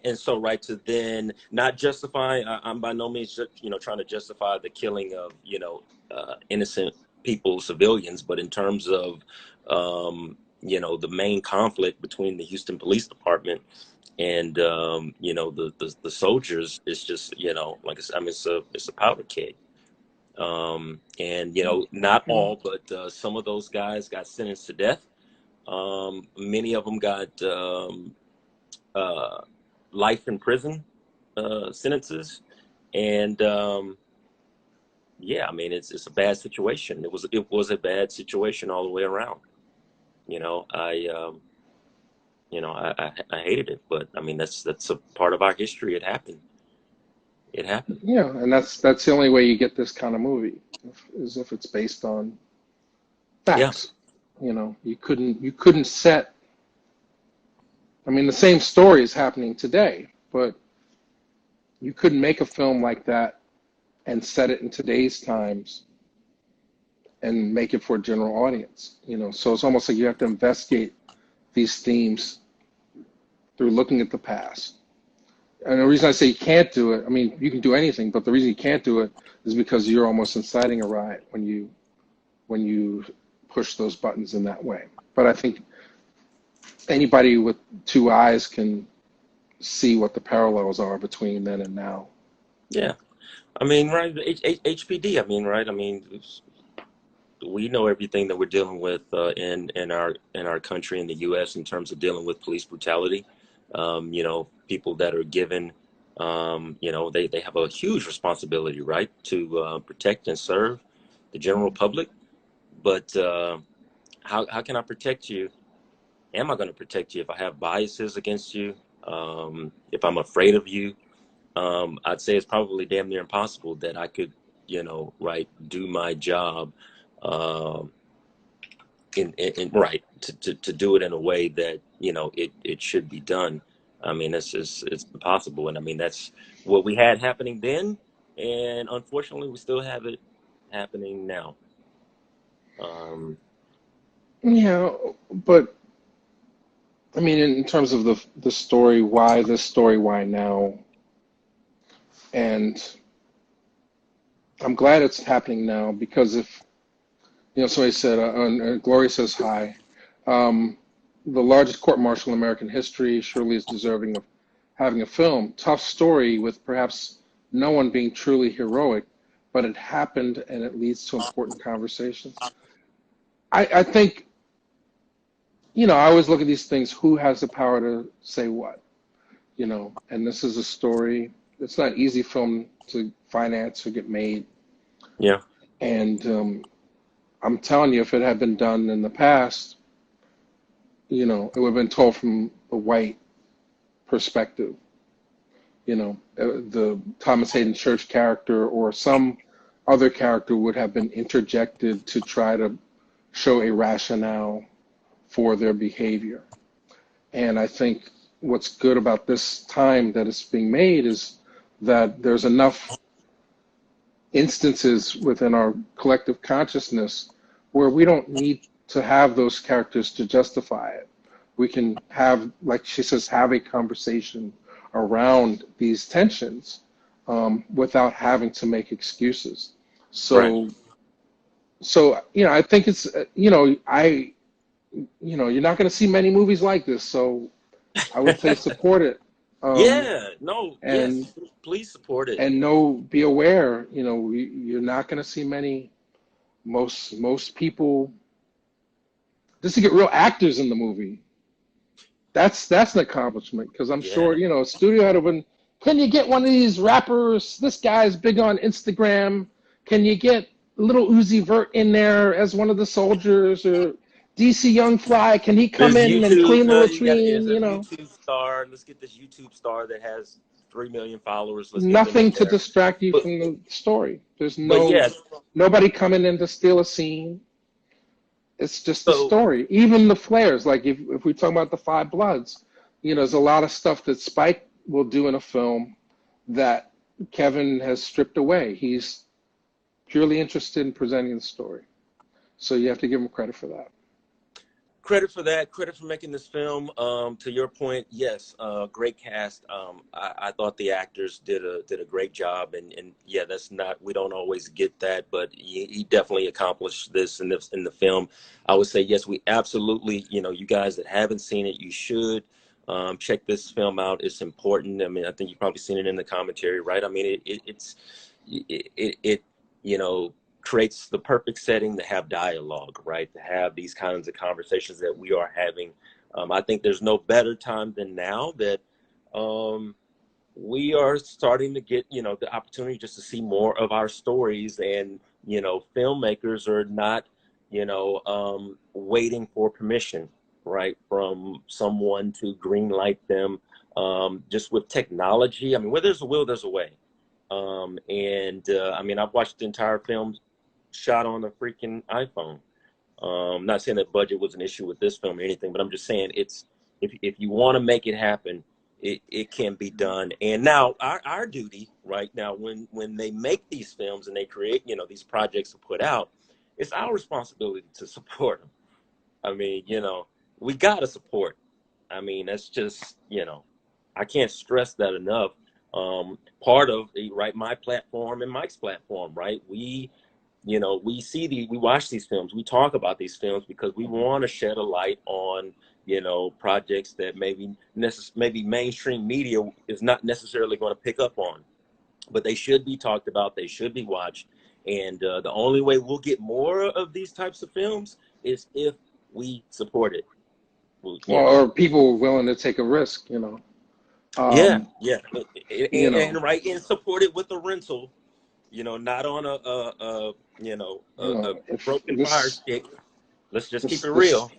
And so, right, to then not justify, I'm by no means, trying to justify the killing of, innocent people, civilians, but in terms of, the main conflict between the Houston Police Department and, the soldiers is just, like I said, I mean, it's a powder keg. And, not Yeah. all, but some of those guys got sentenced to death. Many of them got uh, life in prison sentences, and yeah, I mean, it's a bad situation. It was a bad situation all the way around. You know, I hated it, but I mean, that's a part of our history. It happened. It happened. Yeah, and that's the only way you get this kind of movie, is if it's based on Yeah, facts. You couldn't set. I mean, the same story is happening today, but you couldn't make a film like that and set it in today's times and make it for a general audience. So it's almost like you have to investigate these themes through looking at the past. And the reason I say you can't do it, I mean, you can do anything, but the reason you can't do it is because you're almost inciting a riot when you push those buttons in that way. But I think anybody with two eyes can see what the parallels are between then and now. yeah. I mean, right, HPD. I mean, right. I mean, we know everything that we're dealing with in our country in the U.S. in terms of dealing with police brutality. People that are given, they have a huge responsibility, right, to protect and serve the general public. But how can I protect you? Am I going to protect you if I have biases against you? If I'm afraid of you? I'd say it's probably damn near impossible that I could, right, do my job, um, right, to do it in a way that, it should be done. I mean, it's impossible. And I mean, that's what we had happening then. And unfortunately, we still have it happening now. Um, Yeah, but I mean, in terms of the story, why this story, why now? And I'm glad it's happening now because if somebody said, Gloria says hi. Um, the largest court martial in American history surely is deserving of having a film. Tough story with perhaps no one being truly heroic, but it happened and it leads to important conversations. I think, I always look at these things, who has the power to say what, and this is a story. It's not an easy film to finance or get made. yeah, And I'm telling you, if it had been done in the past, it would have been told from the white perspective. The Thomas Hayden Church character or some other character would have been interjected to try to show a rationale for their behavior. And I think what's good about this time that it's being made is that there's enough instances within our collective consciousness where we don't need to have those characters to justify it. We can have, like she says, have a conversation around these tensions without having to make excuses. right. So I think it's you're not going to see many movies like this. So I would say support it, Um, Yeah, no, and yes, please support it. and know, be aware, you're not going to see many, most people, just to get real actors in the movie. That's an accomplishment because I'm sure, Yeah. a studio had been, can you get one of these rappers? This guy's big on Instagram. Can you get little Uzi Vert in there as one of the soldiers, or DC Young Fly? Can he come There's in and YouTube. clean the You got latrine? there's a YouTube star. Let's get this YouTube star that has 3 million followers. Let's get them in Nothing to there. distract you But from the story. There's but yeah. nobody coming in to steal a scene. It's just the So story. Even the flares, like if we talk about the Five Bloods, there's a lot of stuff that Spike will do in a film that Kevin has stripped away. He's purely interested in presenting the story. So you have to give him credit for that. credit for that. Credit for making this film. To your point, yes, great cast. I thought the actors did a great job, and yeah, that's not, we don't always get that, but he definitely accomplished this in the film. I would say yes, we absolutely. You guys that haven't seen it, you should check this film out. It's important. I mean, I think you've probably seen it in the commentary, right? I mean, it creates the perfect setting to have dialogue, right? To have these kinds of conversations that we are having. I think there's no better time than now that we are starting to get, the opportunity just to see more of our stories, and, filmmakers are not, waiting for permission, right, from someone to green light them. Just with technology, I mean, where there's a will, there's a way. And I mean, I've watched the entire film shot on a freaking iPhone. Not saying that budget was an issue with this film or anything, but I'm just saying it's, if you want to make it happen, it can be done. And now our duty right now, when they make these films and they create, these projects to put out, it's our responsibility to support them. I mean, we got to support. I mean, that's just, I can't stress that enough. Part of right, my platform and Mike's platform, right? We watch these films, we talk about these films because we want to shed a light on, projects that maybe mainstream media is not necessarily going to pick up on, but they should be talked about, they should be watched. And the only way we'll get more of these types of films is if we support it. Well, Or people willing to take a risk, yeah, Um, yeah, you and know, right, and support it with a rental, not on a if broken fire stick. Let's just keep this it this real.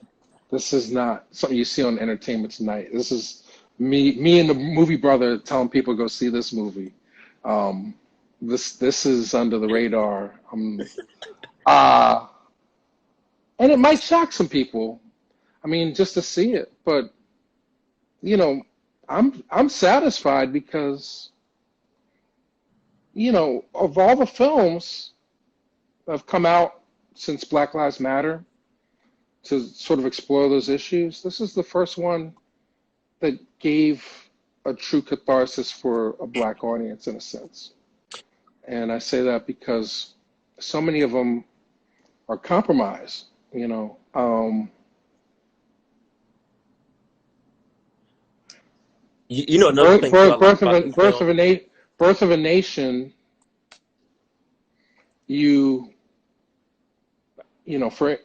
this is not something you see on Entertainment Tonight. This is me and the movie brother telling people to go see this movie. Um, this is under the radar. Uh, and it might shock some people. I mean, just to see it, but you know, I'm satisfied because of all the films that have come out since Black Lives Matter to sort of explore those issues, this is the first one that gave a true catharsis for a black audience in a sense. And I say that because so many of them are compromised, you know. Another thing too I like about this Birth film. of a Birth of a Nation, you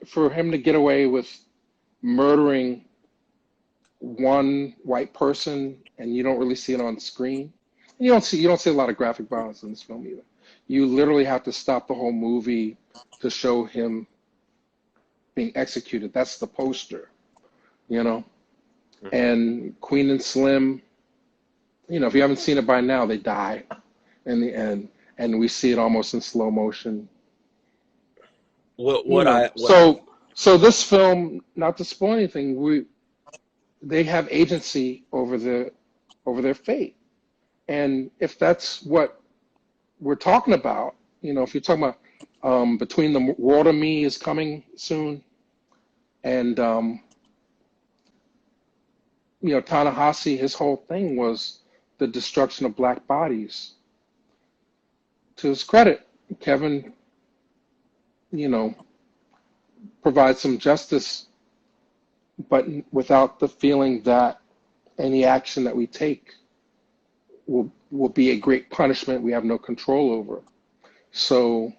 for him to get away with murdering one white person, and you don't really see it on screen. And you don't see a lot of graphic violence in this film either. You literally have to stop the whole movie to show him being executed. That's the poster, you know. Mhm. And Queen and Slim, if you haven't seen it by now, they die in the end, and we see it almost in slow motion. What You what know, I what I so this film, not to spoil anything, they have agency over their fate. And if that's what we're talking about, if you're talking about Between the World and Me is coming soon, and Tanahashi, his whole thing was the destruction of black bodies. To his credit, Kevin, you know, provides some justice, but without the feeling that any action that we take will be a great punishment we have no control over. So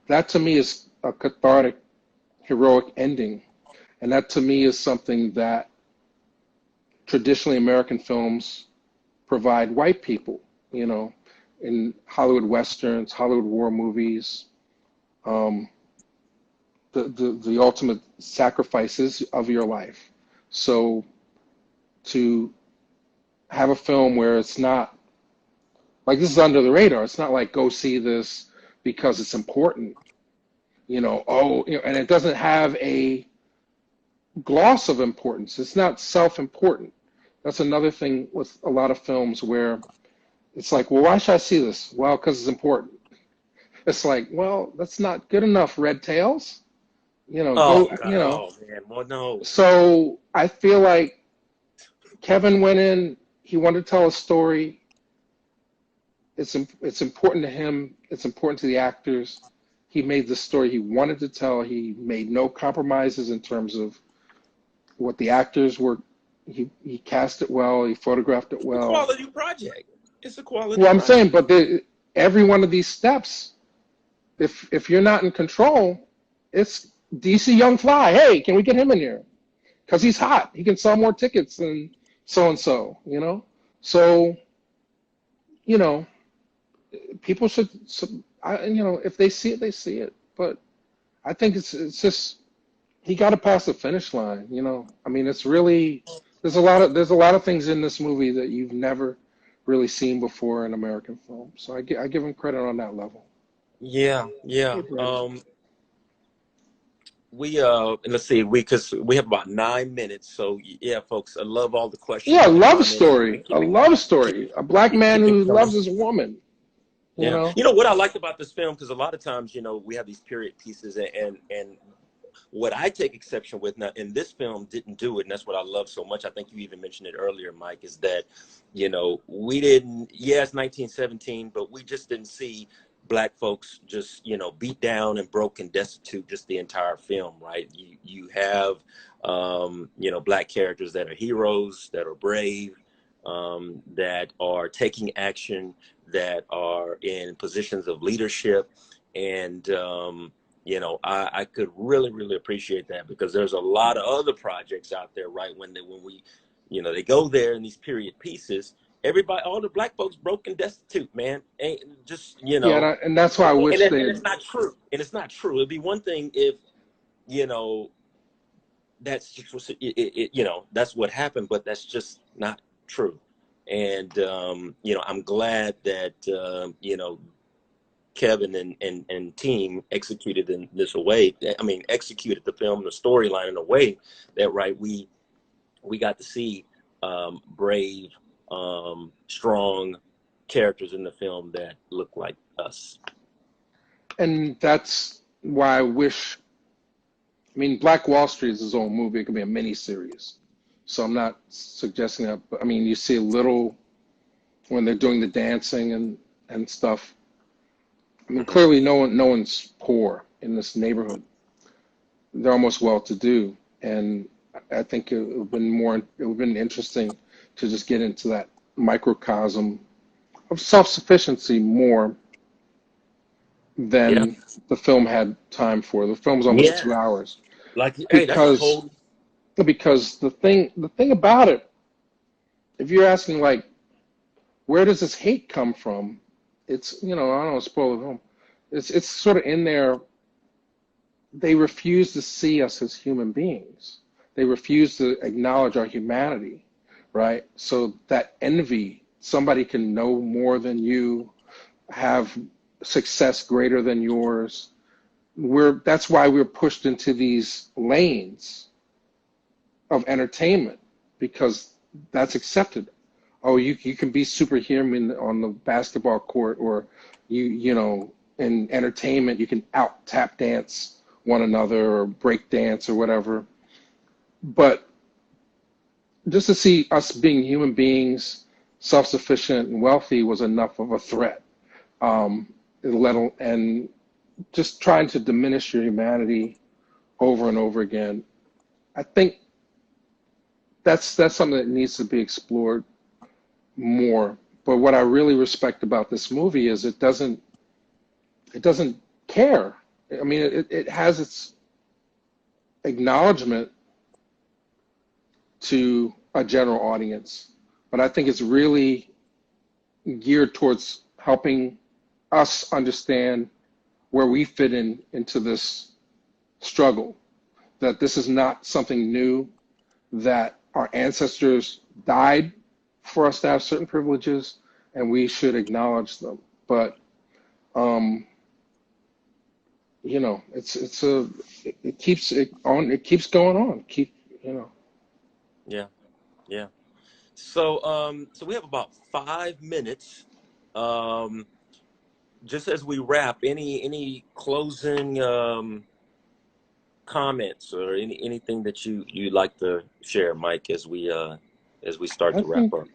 that to me is a cathartic, heroic ending. And that to me is something that traditionally American films provide white people, in Hollywood Westerns, Hollywood war movies, um, the ultimate sacrifices of your life. So to have a film where it's not like this is under the radar. It's not like go see this because it's important, and it doesn't have a gloss of importance. It's not self-important. That's another thing with a lot of films where it's like, well, why should I see this? Well, because it's important. It's like, well, that's not good enough, Red Tails. Oh God, oh man, well no. So I feel like Kevin went in, he wanted to tell a story. It's important to him. It's important to the actors. He made the story he wanted to tell. He made no compromises in terms of what the actors were. He cast it well. He photographed it well. It's a quality project. It's a quality. Well, I'm project. saying, but every one of these steps, if you're not in control, it's DC Young Fly. Hey, can we get him in here? Because he's hot. He can sell more tickets than so and so. So people should. If they see it, they see it. But I think it's just he got to pass the finish line. I mean, it's really there's a lot of things in this movie that you've never really seen before in American film. So I give him credit on that level. Yeah. Let's see, because we have about 9 minutes. So yeah, folks, I love all the questions. Yeah, a love story. A black man who loves his woman. Yeah. What I liked about this film, because a lot of times, we have these period pieces, and what I take exception with now, and this film didn't do it, and that's what I love so much. I think you even mentioned it earlier, Mike, is that, we didn't, it's 1917, but we just didn't see black folks just, beat down and broke and destitute just the entire film, right? You have, black characters that are heroes, that are brave, that are taking action, that are in positions of leadership. And, I could really, really appreciate that, because there's a lot of other projects out there, right? When we, they go there in these period pieces, everybody, all the black folks broke and destitute, man. Ain't just, Yeah, and that's why I wish and it's not true. And it's not true. It'd be one thing if, that's just, that's what happened, but that's just not true. And, I'm glad that, Kevin and team executed in this way. I mean, executed the film, the storyline in a way that, right, we got to see brave, strong characters in the film that look like us. And that's why I wish. I mean, Black Wall Street is his own movie. It could be a mini series. So I'm not suggesting that. But I mean, you see a little when they're doing the dancing and stuff. I mean, clearly no one's poor in this neighborhood. They're almost well-to-do, and I think it would have been interesting to just get into that microcosm of self-sufficiency more than the film had time for. The film's almost 2 hours. Because the thing about it, if you're asking like, where does this hate come from? It's, I don't want to spoil the film. It's sort of in there. They refuse to see us as human beings. They refuse to acknowledge our humanity, right? So that envy, somebody can know more than you, have success greater than yours. That's why we're pushed into these lanes of entertainment, because that's accepted. Oh, you can be superhuman on the basketball court, or in entertainment you can out tap dance one another or break dance or whatever. But just to see us being human beings, self-sufficient and wealthy was enough of a threat. And just trying to diminish your humanity over and over again, I think that's something that needs to be explored more. But what I really respect about this movie is it doesn't care. I mean, it has its acknowledgement to a general audience, but I think it's really geared towards helping us understand where we fit into this struggle, that this is not something new, that our ancestors died for us to have certain privileges, and we should acknowledge them. But um, it keeps it on, it keeps going on. Yeah, yeah. So so we have about 5 minutes. Um, just as we wrap, any closing comments or anything that you'd like to share, Mike, as we start I to wrap think up.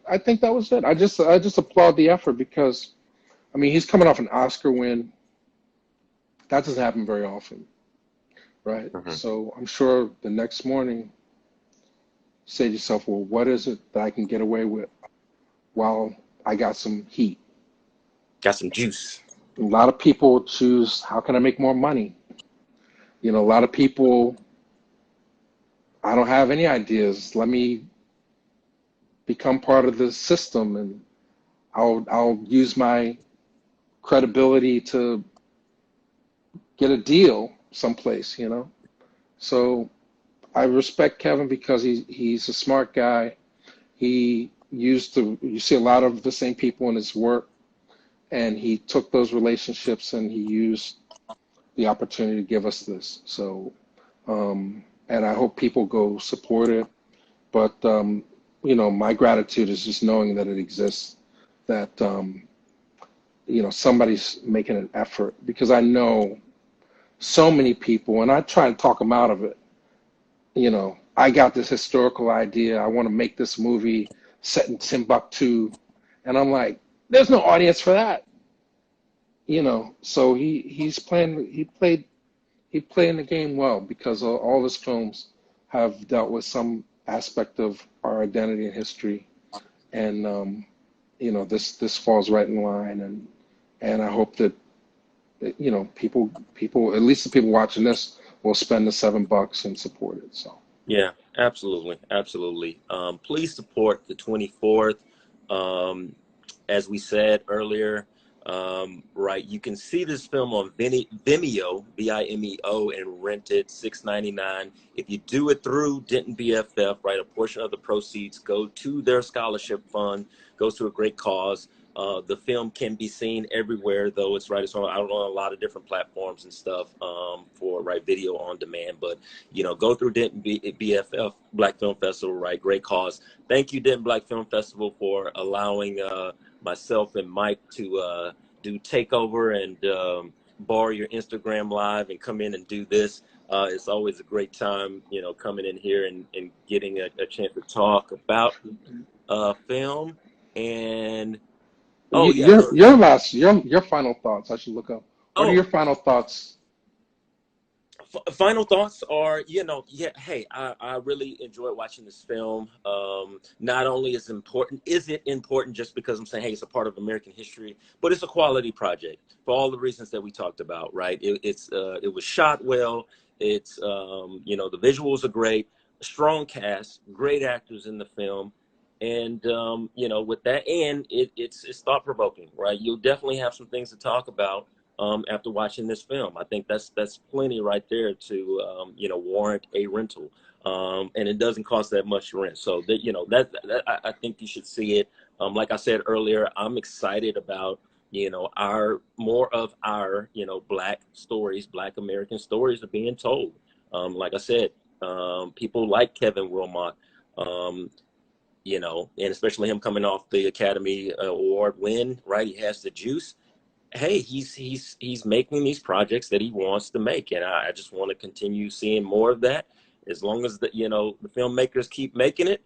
I think that was it. I just applaud the effort because I mean he's coming off an Oscar win. That doesn't happen very often, right? Hmm. So I'm sure the next morning, say to yourself, well, what is it that I can get away with while I got some heat? Got some juice. A lot of people choose, how can I make more money? A lot of people, I don't have any ideas. Let me become part of the system, and I'll use my credibility to get a deal someplace. So I respect Kevin because he's a smart guy. You see a lot of the same people in his work, and he took those relationships and he used the opportunity to give us this. So, and I hope people go support it. But, my gratitude is just knowing that it exists, that, somebody's making an effort because I know so many people, and I try to talk them out of it. I got this historical idea. I want to make this movie set in Timbuktu. And I'm like, there's no audience for that. So he playing the game well because all his films have dealt with some aspect of our identity and history. And this falls right in line, and I hope that people, at least the people watching this, will spend the $7 and support it. So Yeah, absolutely, absolutely. Please support the 24th. Um, as we said earlier, right, you can see this film on Vimeo, Vimeo, and rent it $6.99. If you do it through Denton BFF, right, a portion of the proceeds go to their scholarship fund, goes to a great cause. The film can be seen everywhere, though it's on a lot of different platforms and stuff for right video on demand. But go through Denton BFF Black Film Festival, right? Great cause. Thank you, Denton Black Film Festival, for allowing myself and Mike to do takeover and borrow your Instagram live and come in and do this. It's always a great time, coming in here and getting a chance to talk about film. And oh yeah, your final thoughts. I should look up. What are your oh, final thoughts? final thoughts are, yeah, hey, I really enjoyed watching this film. Not only is it important just because I'm saying, hey, it's a part of American history, but it's a quality project for all the reasons that we talked about, right? It was shot well. The visuals are great, strong cast, great actors in the film. And with that, and it's thought provoking, right? You'll definitely have some things to talk about after watching this film. I think that's plenty right there to warrant a rental, and it doesn't cost that much rent. So that I think you should see it. Like I said earlier, I'm excited about our more of our Black stories, Black American stories are being told. Like I said, people like Kevin Wilmot. Um, and especially him coming off the Academy Award win, right? He has the juice. Hey, he's making these projects that he wants to make, and I just want to continue seeing more of that. As long as the filmmakers keep making it,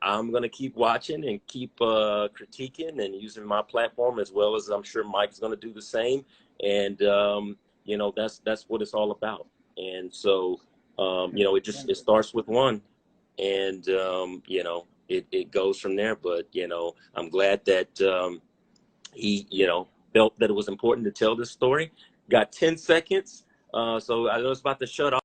I'm gonna keep watching and keep critiquing and using my platform, as well as I'm sure Mike's gonna do the same. And that's what it's all about. And so it starts with one, and it goes from there. But, I'm glad that he, felt that it was important to tell this story. Got 10 seconds. So I know it's about to shut off.